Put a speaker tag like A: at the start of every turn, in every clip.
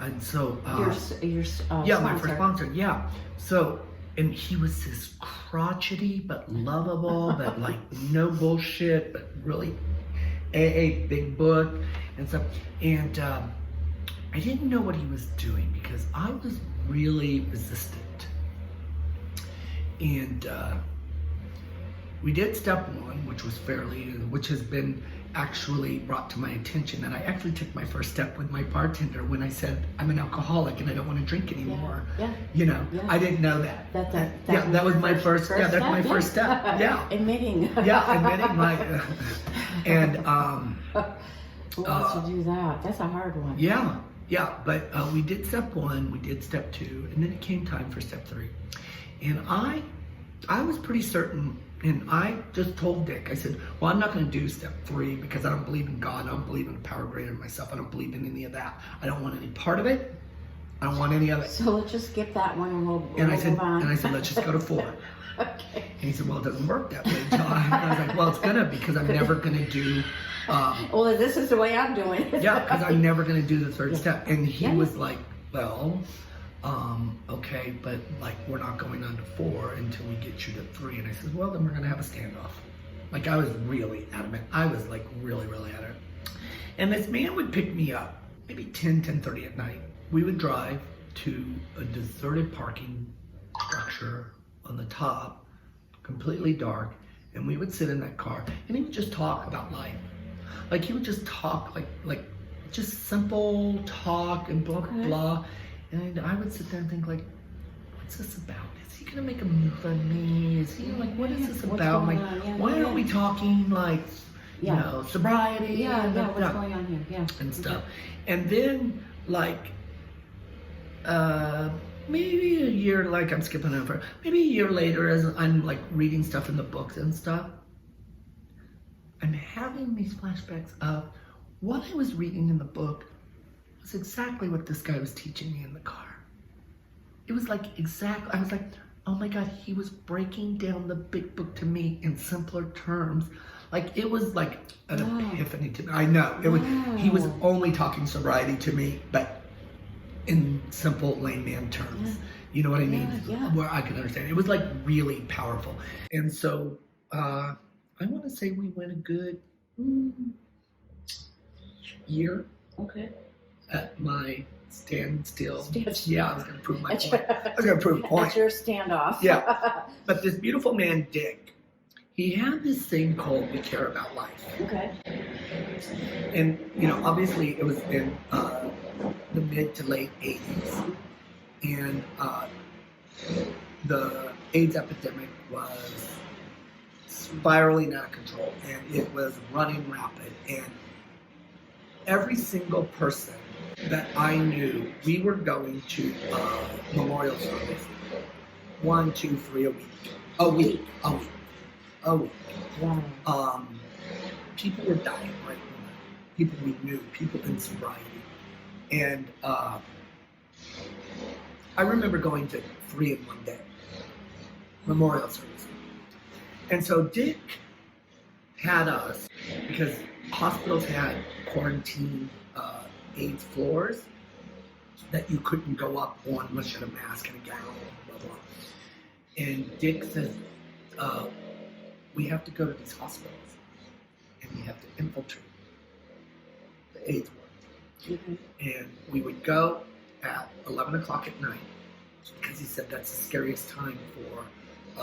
A: And so,
B: your
A: yeah, my
B: sponsor.
A: first sponsor, yeah. So, and he was this crotchety but lovable, but like no bullshit, but really AA big book and stuff. And I didn't know what he was doing because I was really resistant. And we did step one, which has been actually brought to my attention. And I actually took my first step with my bartender when I said, I'm an alcoholic and I don't want to drink anymore.
B: Yeah.
A: You know,
B: Yeah.
A: I didn't know that.
B: That
A: was my first step. Yeah, that's my first step. Yeah.
B: Admitting.
A: Yeah, admitting my, and,
B: Who wants to do that? That's a hard one.
A: yeah, but we did step one, we did step two, and then it came time for step three. And I was pretty certain, and I just told Dick, I said, well, I'm not going to do step three because I don't believe in God, I don't believe in a power greater than myself, I don't believe in any of that. I don't want any part of it, I don't want any of it.
B: So let's just skip that one and we'll move on.
A: And I said, let's just go to 4.
B: Okay.
A: And he said, well, it doesn't work that way, John. And I was like, well, it's going to, because I'm never going to do...
B: well, this is the way I'm doing it.
A: Yeah, because I'm never going to do the third step. And he was like, well, okay, but like we're not going on to 4 until we get you to 3. And I said, well, then we're going to have a standoff. Like I was really adamant. I was like really, really adamant. And this man would pick me up maybe 10:30 at night. We would drive to a deserted parking structure on the top, completely dark, and we would sit in that car and he would just talk about life. Like he would just talk like just simple talk and blah blah blah. And I would sit there and think like, what's this about? Is he gonna make a move on me? Is he like, what is this about? Like, why aren't we talking like, you know, sobriety?
B: Yeah, what's going on here? Yeah.
A: And stuff. And then like maybe a year, like I'm skipping over, maybe a year later as I'm like reading stuff in the books and stuff, I'm having these flashbacks of what I was reading in the book was exactly what this guy was teaching me in the car. It was like exactly, I was like, oh my God, he was breaking down the big book to me in simpler terms. Like it was like an epiphany to me. I know, it was, he was only talking sobriety to me, but in simple layman terms. You know what I mean? Where I could understand. It was like really powerful. And so I want to say we went a good year at my standstill. Yeah, I was going to prove my point. I was going to prove a point.
B: At your standoff.
A: Yeah. But this beautiful man, Dick, he had this thing called We Care About Life.
B: Okay.
A: And, you know, obviously it was in the mid to late 80s. And the AIDS epidemic was spiraling out of control and it was running rapid. And every single person that I knew, we were going to memorial service 1, 2, 3 a week.
B: Wow.
A: People were dying right now. People we knew, people in sobriety. And I remember going to 3 in one day, memorial service. And so Dick had us, because hospitals had quarantine AIDS floors that you couldn't go up on unless you had a mask and a gown, blah, blah. And Dick says, we have to go to these hospitals and we have to infiltrate the AIDS ward. And we would go at 11 o'clock at night because he said that's the scariest time for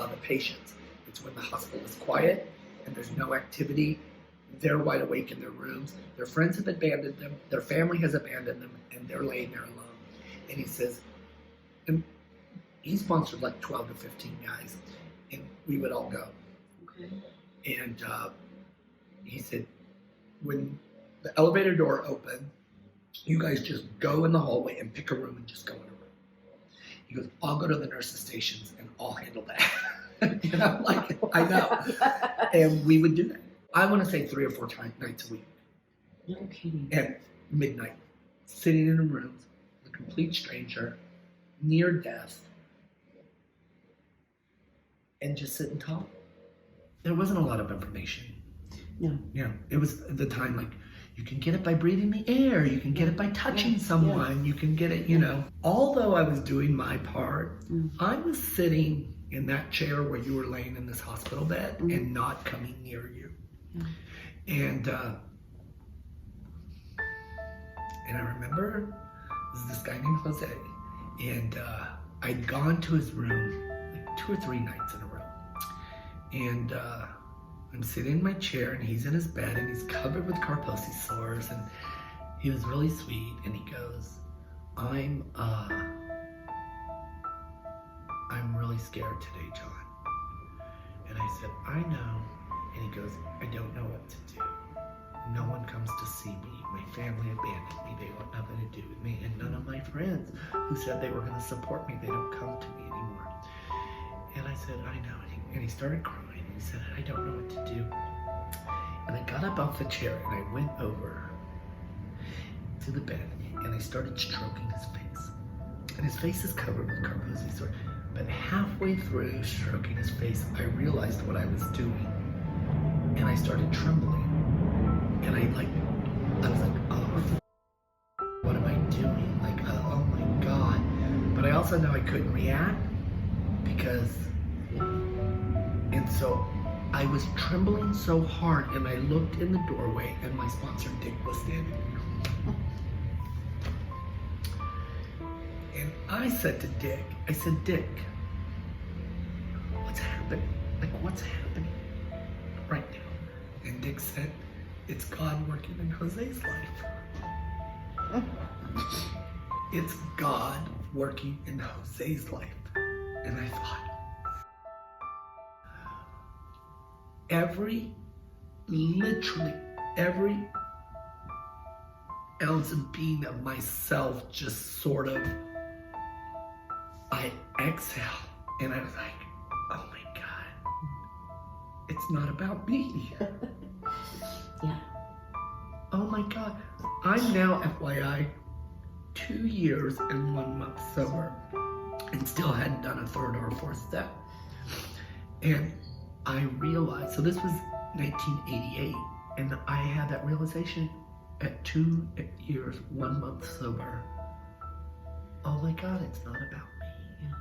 A: the patients. It's when the hospital is quiet and there's no activity. They're wide awake in their rooms. Their friends have abandoned them. Their family has abandoned them, and they're laying there alone. And he says, and he sponsored like 12 to 15 guys, and we would all go. And he said, when the elevator door opened, you guys just go in the hallway and pick a room and just go in a room. He goes, I'll go to the nurses' stations and I'll handle that. And I'm like, I know. And we would do that. I want to say 3 or 4 nights a week.
B: No kidding.
A: At midnight, sitting in rooms, a complete stranger, near death, and just sit and talk. There wasn't a lot of information.
B: No.
A: Yeah, it was at the time like, You can get it by breathing the air. You can get it by touching someone. You can get it, Although I was doing my part, I was sitting in that chair where you were laying in this hospital bed and not coming near you. And I remember this guy named Jose, and I'd gone to his room like 2 or 3 nights in a row. And I'm sitting in my chair, and he's in his bed, and he's covered with Kaposi sores, and he was really sweet, and he goes, I'm really scared today, John. And I said, I know. And he goes, I don't know what to do. No one comes to see me. My family abandoned me. They want nothing to do with me. And none of my friends who said they were going to support me, they don't come to me anymore. And I said, I know. And he started crying. And he said, I don't know what to do. And I got up off the chair and I went over to the bed and I started stroking his face. And his face is covered with Kaposi sores. But halfway through stroking his face, I realized what I was doing. And I started trembling. And I was like, oh, what am I doing? Like, oh my God. But I also know I couldn't react because, and so I was trembling so hard, and I looked in the doorway and my sponsor Dick was standing there. And I said to Dick, Dick, what's happening? Like, what's happening right now? And Dick said, it's God working in Jose's life. It's God working in Jose's life. And I thought, literally every ounce of being of myself just sort of, I exhaled and I was like, oh my God, it's not about me.
B: Yeah.
A: Oh my God. I'm now, FYI, 2 years and 1 month sober and still hadn't done a 3rd or 4th step. And I realized, so this was 1988, and I had that realization at 2 years, 1 month sober. Oh my God, it's not about me.
B: Yeah.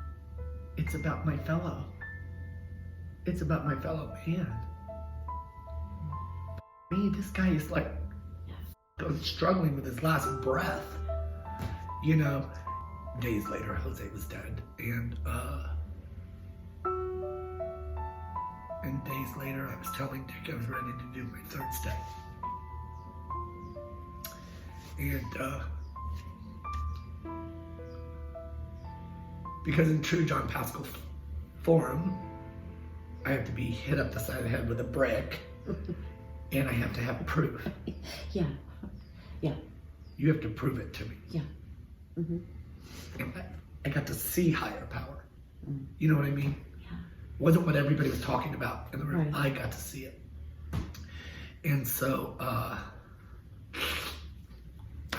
A: It's about my fellow. It's about my fellow man. Me, this guy is like struggling with his last breath. Days later, Jose was dead, and days later, I was telling Dick I was ready to do my 3rd step, and because in true John Pascal form, I have to be hit up the side of the head with a brick. And I have to have proof.
B: Yeah. Yeah.
A: You have to prove it to me.
B: Yeah. Mm-hmm.
A: And I got to see higher power. You know what I mean?
B: Yeah.
A: It wasn't what everybody was talking about in the room.
B: Right.
A: I got to see it. And so I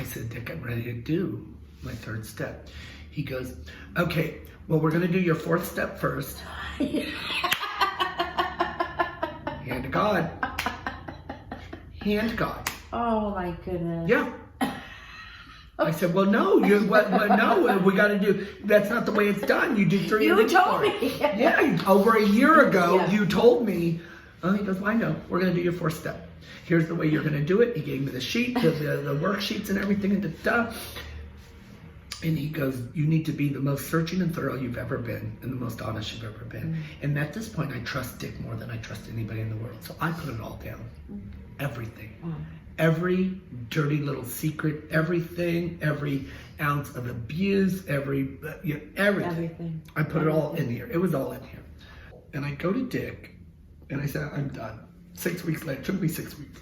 A: said, Dick, I'm ready to do my 3rd step. He goes, okay, well, we're going to do your 4th step first. Hand to God. Hand to God.
B: Oh my goodness.
A: Yeah. I said, well, no, no, we got to do, that's not the way it's done. You do 3
B: You
A: and then
B: told
A: 4.
B: me.
A: Yeah, over a year ago,
B: Yeah.
A: you told me. Oh, he goes, well, I know. We're going to do your 4th step. Here's the way you're going to do it. He gave me the sheet, the worksheets and everything, and he goes, you need to be the most searching and thorough you've ever been, and the most honest you've ever been. And at this point, I trust Dick more than I trust anybody in the world. So I put it all down. Everything. Every dirty little secret, everything, every ounce of abuse, everything.
B: Everything.
A: I put it all in here. It was all in here. And I go to Dick, and I said, I'm done. 6 weeks later, it took me 6 weeks.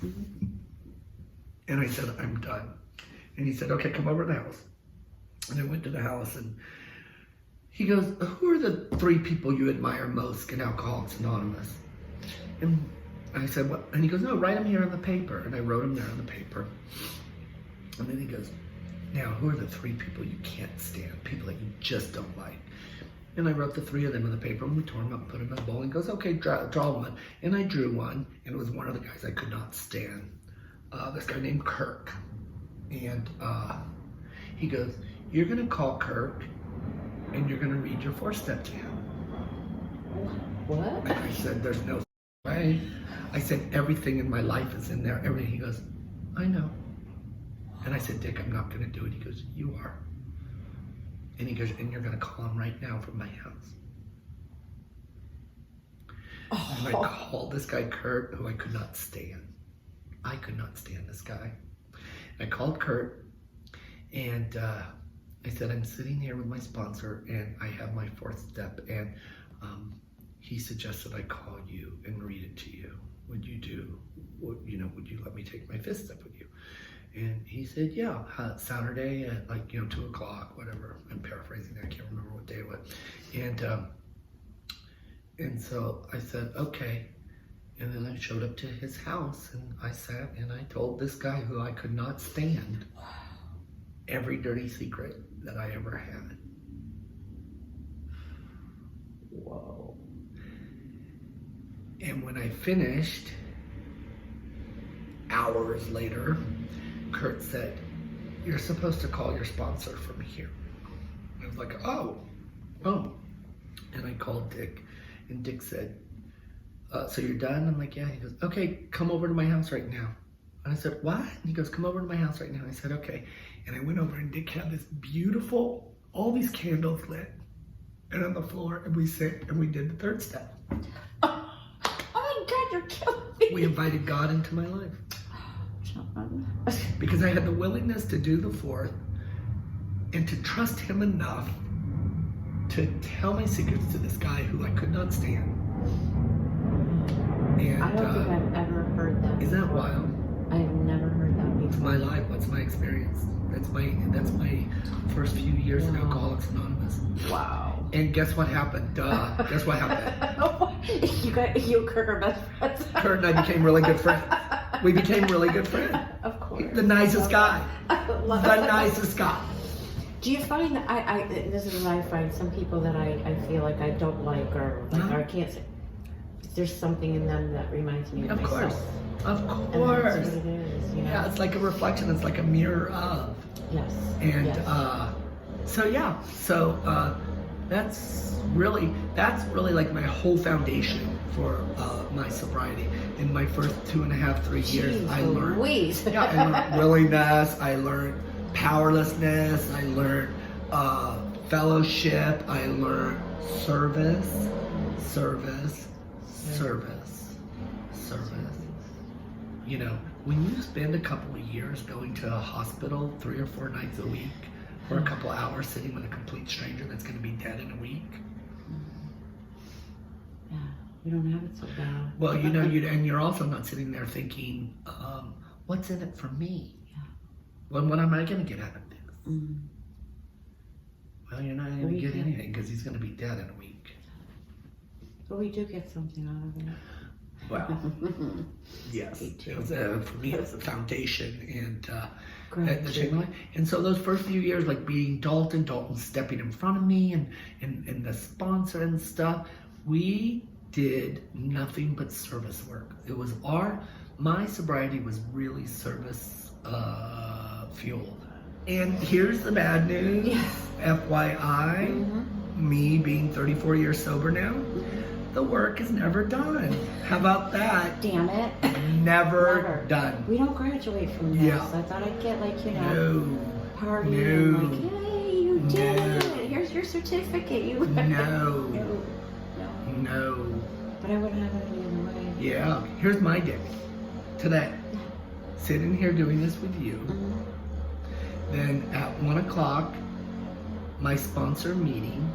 A: And I said, I'm done. And he said, okay, come over to the house. And I went to the house, and he goes, who are the 3 people you admire most in Alcoholics Anonymous? And I said, what? And he goes, no, write them here on the paper. And I wrote them there on the paper. And then he goes, now, who are the 3 people you can't stand, people that you just don't like? And I wrote the 3 of them on the paper, and we tore them up, put them in a bowl, and he goes, okay, draw one. And I drew one, and it was one of the guys I could not stand. this guy named Kirk. And he goes, you're going to call Kirk and you're going to read your 4-step to him.
B: What?
A: And I said, there's no way. I said, everything in my life is in there. Everything. He goes, I know. And I said, Dick, I'm not going to do it. He goes, you are. And he goes, and you're going to call him right now from my house. Oh. And I called this guy, Kurt, who I could not stand. I could not stand this guy. I called Kurt, and I said, I'm sitting here with my sponsor, and I have my 4th step, and he suggested I call you and read it to you. Would you would you let me take my 5th step with you? And he said, yeah, Saturday at 2 o'clock, whatever. I'm paraphrasing that, I can't remember what day it was. And so I said, okay. And then I showed up to his house, and I sat and I told this guy who I could not stand every dirty secret that I ever had.
B: Whoa.
A: And when I finished, hours later, Kurt said, you're supposed to call your sponsor from here. I was like, oh. And I called Dick, and Dick said, so you're done? I'm like, yeah. He goes, okay, come over to my house right now. And I said, what? And he goes, come over to my house right now. I said, okay. And I went over, and Dick had this beautiful, all these candles lit, and on the floor, and we sat, and we did the 3rd step.
B: Oh my God, you're killing me.
A: We invited God into my life. Because I had the willingness to do the 4th and to trust him enough to tell my secrets to this guy who I could not stand. And
B: I don't think I've ever heard that.
A: Is that wild?
B: I've never heard that before.
A: It's my life. What's my experience? That's my first few years in Alcoholics Anonymous.
B: Wow.
A: And guess what happened? Guess what happened?
B: You and Kirk are best friends.
A: Kurt and I became really good friends. We became really good friends.
B: Of course.
A: The nicest guy. The nicest guy.
B: Do you find that this is what I find, some people that I feel like I don't like or I can't say, there's something in them that reminds me of myself.
A: Of course.
B: And that's what it is, you know?
A: Yeah, it's like a reflection. It's like a mirror of.
B: Yes.
A: And
B: yes.
A: So that's really like my whole foundation for my sobriety. In my first 2.5, 3 years, I learned. I learned willingness. I learned powerlessness. I learned fellowship. I learned service. You know, when you spend a couple of years going to a hospital 3 or 4 nights a week for a couple of hours sitting with a complete stranger that's going to be dead in a week.
B: Yeah, we don't have it so bad.
A: Well, you know, and you're also not sitting there thinking, what's in it for me?
B: Yeah.
A: Well, what am I going to get out of this?
B: Mm.
A: Well, you're not going to get anything because he's going to be dead in a week.
B: But we do get something out of it.
A: Well, yes. It was for me, it was the foundation and the chain line. And so those first few years, like being Dalton stepping in front of me and the sponsor and stuff, we did nothing but service work. It was my sobriety was really service fueled. And here's the bad news.
B: Yes.
A: FYI, me being 34 years sober now, the work is never done. How about that?
B: Damn it.
A: Never done.
B: We don't graduate from this.
A: Yeah.
B: I thought I'd get
A: No.
B: partying like, hey, you did it. Here's your certificate. You
A: No.
B: No. But I wouldn't have it any other way.
A: Yeah. Here's my day. Today. Sitting here doing this with you. Then at 1 o'clock, my sponsor meeting,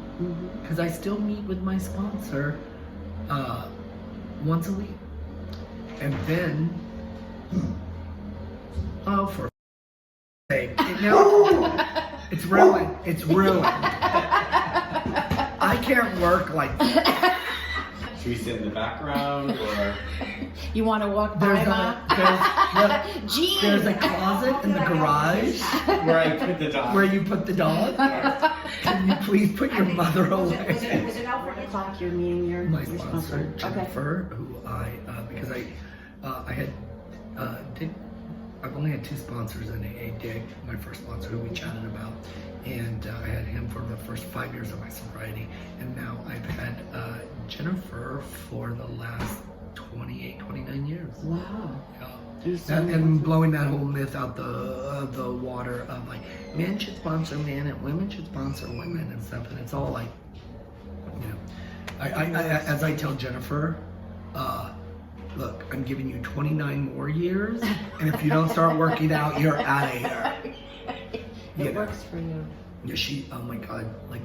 A: because I still meet with my sponsor once a week. And then, for sake, it's ruined. It's ruined. I can't work like that.
C: Should we sit in the background or?
B: You want to walk by,
A: There's a closet in the garage
C: Where I put the dog.
A: where you put the dog. Can you please put your mother away?
B: Was it out 1 o'clock you're meeting your
A: Sponsor, Jennifer, who because I had I've only had 2 sponsors in AA. Dick, my first sponsor, who we chatted about, and I had him for the first 5 years of my sobriety, and now I've had Jennifer for the last 28, 29 years.
B: Wow.
A: Yeah. And blowing that whole myth out the water of like men should sponsor men and women should sponsor women and stuff, and it's all like, you know, I as I tell Jennifer, look, I'm giving you 29 more years, and if you don't start working out, you're out of here.
B: It works for you.
A: Yeah, she, oh my God, like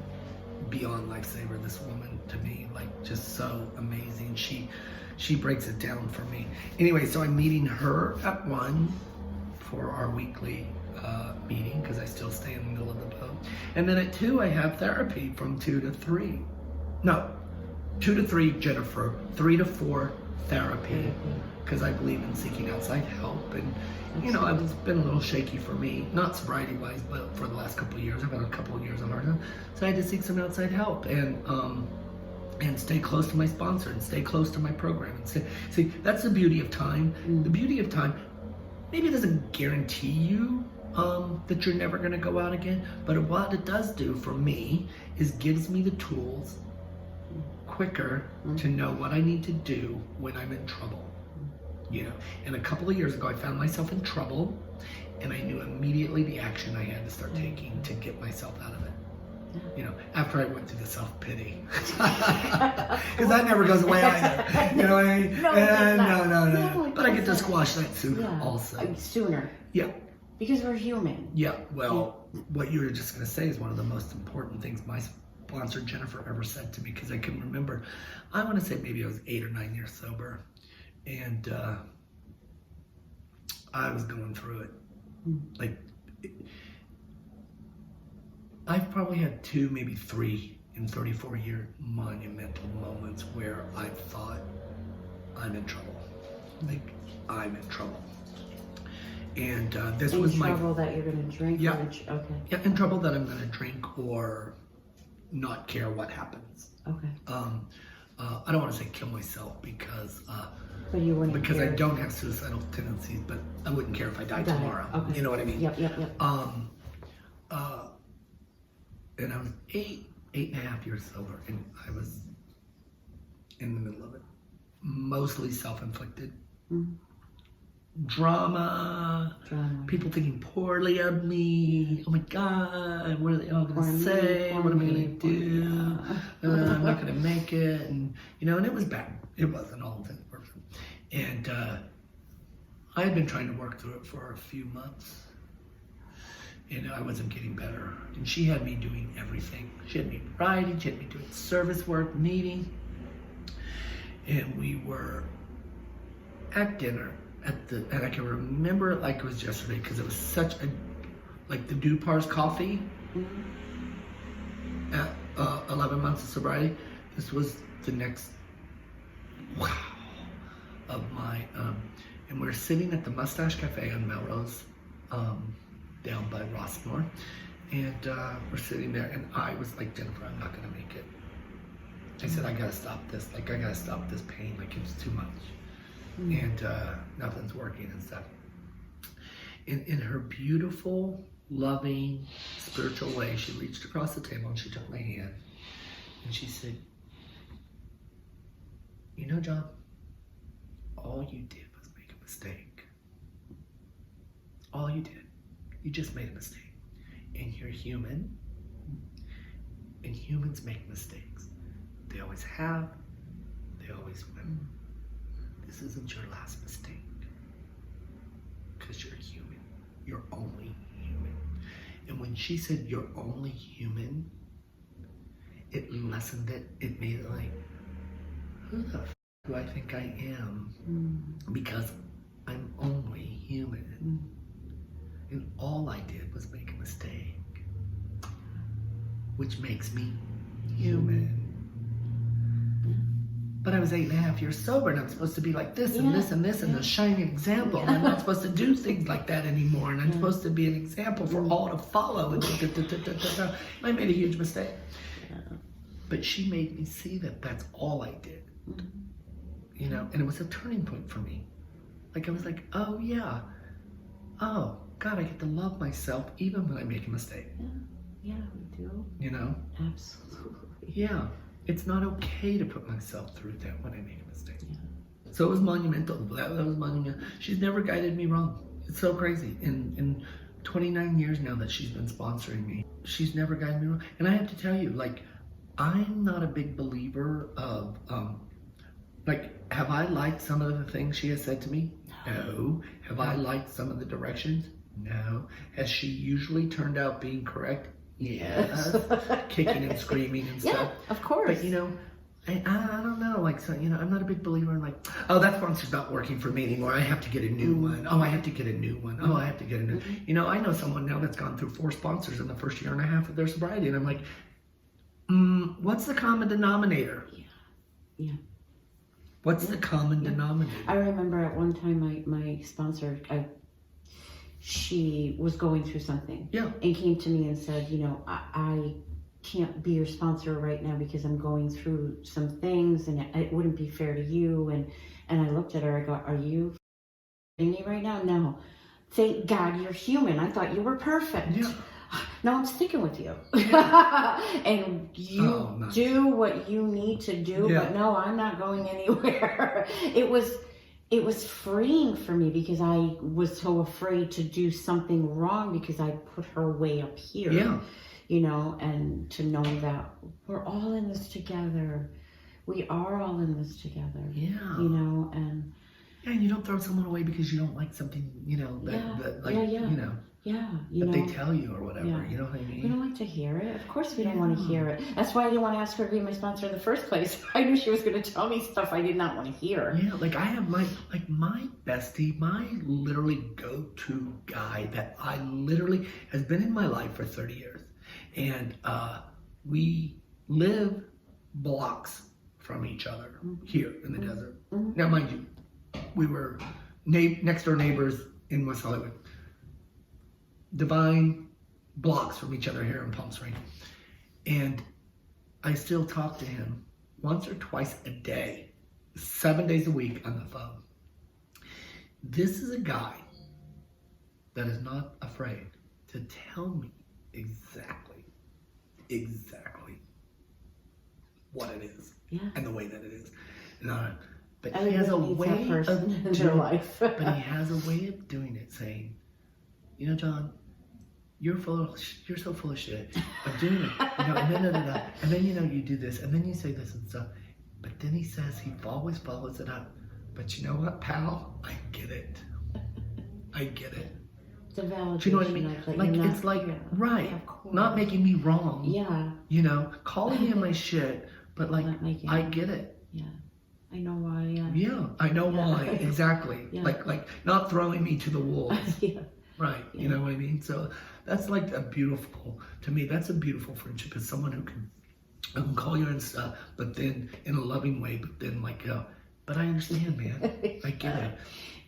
A: beyond lifesaver, this woman to me, like just so amazing. She breaks it down for me. Anyway, so I'm meeting her at 1 for our weekly meeting, because I still stay in the middle of the boat. And then at 2, I have therapy from 2 to 3. No, 2 to 3, Jennifer, 3 to 4, therapy, because I believe in seeking outside help. And you know, it's been a little shaky for me, not sobriety wise, but for the last couple of years. I've had a couple of years of hard time, so I had to seek some outside help and stay close to my sponsor and stay close to my program. And see, that's the beauty of time. The beauty of time, maybe it doesn't guarantee you that you're never going to go out again, but what it does do for me is gives me the tools quicker to know what I need to do when I'm in trouble. You know, and a couple of years ago, I found myself in trouble, and I knew immediately the action I had to start taking to get myself out of it. You know, after I went through the self-pity, because that never goes away either. You know what I mean? No. But I get to squash that sooner, also.
B: Sooner.
A: Yeah.
B: Because we're human.
A: Yeah. Well, what you were just going to say is one of the most important things my sponsor Jennifer ever said to me, because I can remember, I want to say maybe I was 8 or 9 years sober, and I was going through it. Like, I've probably had 2, maybe 3 in 34-year monumental moments where I thought, I'm in trouble. Like, I'm in trouble. And this was my... In
B: trouble that you're going to drink?
A: Yeah.
B: Okay.
A: Yeah, in trouble that I'm going to drink or not care what happens.
B: Okay.
A: I don't want to say kill myself because...
B: but you wouldn't
A: because
B: care.
A: I don't have suicidal tendencies, but I wouldn't care if I died tomorrow.
B: Okay.
A: You know what I mean?
B: Yep.
A: And I was 8.5 years sober, and I was in the middle of it. Mostly self-inflicted. Drama, people thinking poorly of me. Oh my God, what are they all going to say? What am I going to do? I'm not going to make it. And, you know, and it was bad. It wasn't all of it. And I had been trying to work through it for a few months. And I wasn't getting better. And she had me doing everything. She had me writing, she had me doing service work, meeting. And we were at dinner and I can remember it like it was yesterday, because it was such a, like the Dupar's coffee at 11 months of sobriety. This was the next wow of my, and we're sitting at the Mustache Cafe on Melrose, down by Rossmore, and we're sitting there, and I was like, Jennifer, I'm not gonna make it. I said, I gotta stop this. Like, I gotta stop this pain. Like, it's too much. And nothing's working and stuff. In her beautiful, loving, spiritual way, she reached across the table and she took my hand and she said, you know, John, all you did was make a mistake. All you did. You just made a mistake. And you're human. And humans make mistakes. They always have. They always will. This isn't your last mistake. Because you're human. You're only human. And when she said you're only human, it lessened it. It made it like, who the f do I think I am? Because I'm only human. And all I did was make a mistake. Which makes me human. But I was 8.5 years sober, and I'm supposed to be like this and this and this and a shining example. And I'm not supposed to do things like that anymore. And I'm supposed to be an example for all to follow. And I made a huge mistake. But she made me see that that's all I did. You know, and it was a turning point for me. Like, I was like, oh yeah, oh, God, I get to love myself even when I make a mistake.
B: Yeah, we do.
A: You know?
B: Absolutely.
A: Yeah. It's not okay to put myself through that when I make a mistake.
B: Yeah.
A: So it was monumental. That was monumental. She's never guided me wrong. It's so crazy. In 29 years now that she's been sponsoring me, she's never guided me wrong. And I have to tell you, like, I'm not a big believer of, like, have I liked some of the things she has said to me? No. Have I liked some of the directions? No. Has she usually turned out being correct? Yes. Kicking and screaming and stuff.
B: Yeah, of course.
A: But, you know, I don't know, like, so, you know, I'm not a big believer in, like, oh, that sponsor's not working for me anymore. I have to get a new one. Oh, I have to get a new one. Oh, I have to get a new. You know, I know someone now that's gone through 4 sponsors in the first year and a half of their sobriety, and I'm like, what's the common denominator?
B: Yeah.
A: What's the common denominator?
B: I remember at one time my sponsor, she was going through something.
A: Yeah.
B: And came to me and said, you know, I can't be your sponsor right now because I'm going through some things and it wouldn't be fair to you. And I looked at her, I go, are you kidding me right now? No. Thank God you're human. I thought you were perfect.
A: Yeah.
B: No, I'm sticking with you. And you do what you need to do, but no, I'm not going anywhere. It was freeing for me because I was so afraid to do something wrong because I put her way up here.
A: Yeah.
B: You know, and to know that we're all in this together. We are all in this together.
A: Yeah.
B: You know, and
A: you don't throw someone away because you don't like something, you know, you know.
B: Yeah,
A: that they tell you or whatever, you know what I mean?
B: We don't like to hear it. Of course we don't want to hear it. That's why I didn't want to ask her to be my sponsor in the first place. I knew she was going to tell me stuff I did not want to hear.
A: Yeah, like I have my bestie, my literally go-to guy that I literally has been in my life for 30 years. And we live blocks from each other here in the desert. Now, mind you, we were next door neighbors in West Hollywood. Divine blocks from each other here in Palm Springs. And I still talk to him once or twice a day, 7 days a week on the phone. This is a guy that is not afraid to tell me exactly what it is and the way that it is. But he has a way of doing life. But he has a way of doing it, saying, you know, John, you're so full of shit of doing it, you know, and then you know you do this, and then you say this and stuff, but then he says he always follows it up. But you know what, pal? I get it.
B: The validation.
A: Do you know what I mean? Like it's like not making me wrong.
B: Yeah.
A: You know, calling me on my shit, but like I get it.
B: Yeah. I know why.
A: Yeah, I know why exactly.
B: Yeah.
A: Like not throwing me to the wolves.
B: Yeah.
A: Right, you know what I mean? So that's like to me, that's a beautiful friendship, is someone who can call you and stuff, but then in a loving way, but then like, but I understand, man. I get it.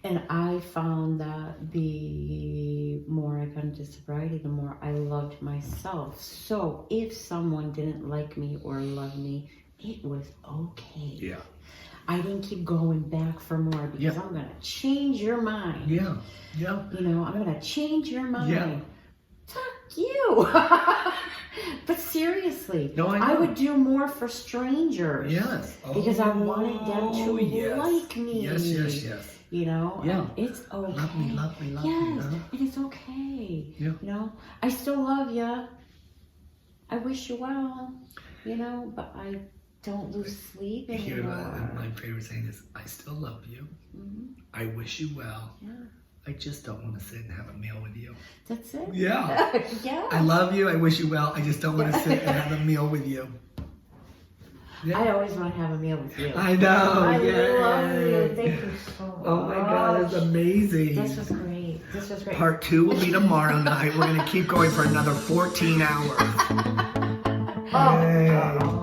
B: And I found that the more I got into sobriety, the more I loved myself. So if someone didn't like me or love me, it was okay.
A: Yeah.
B: I didn't keep going back for more because I'm going to change your mind.
A: Yeah. Yeah.
B: You know, I'm going to change your mind.
A: Yeah.
B: Fuck you. But seriously,
A: no,
B: I would do more for strangers.
A: Yes.
B: Because I wanted them to like me.
A: Yes.
B: You know?
A: Yeah.
B: It's okay.
A: Love me.
B: Yes.
A: Huh?
B: And it's okay.
A: Yeah.
B: You know? I still love you. I wish you well. You know? But I don't lose sleep anymore.
A: My favorite saying is, I still love you. I wish you well.
B: Yeah.
A: I just don't want to sit and have a meal with you.
B: That's it?
A: Yeah.
B: Yeah.
A: I love you. I wish you well. I just don't want to sit and have a meal with you. Yeah.
B: I always want to have a meal with you.
A: I know.
B: I love you. Thank you so much.
A: Oh my God, it's amazing.
B: This was great.
A: Part 2 will be tomorrow night. We're going to keep going for another 14 hours.
B: Oh,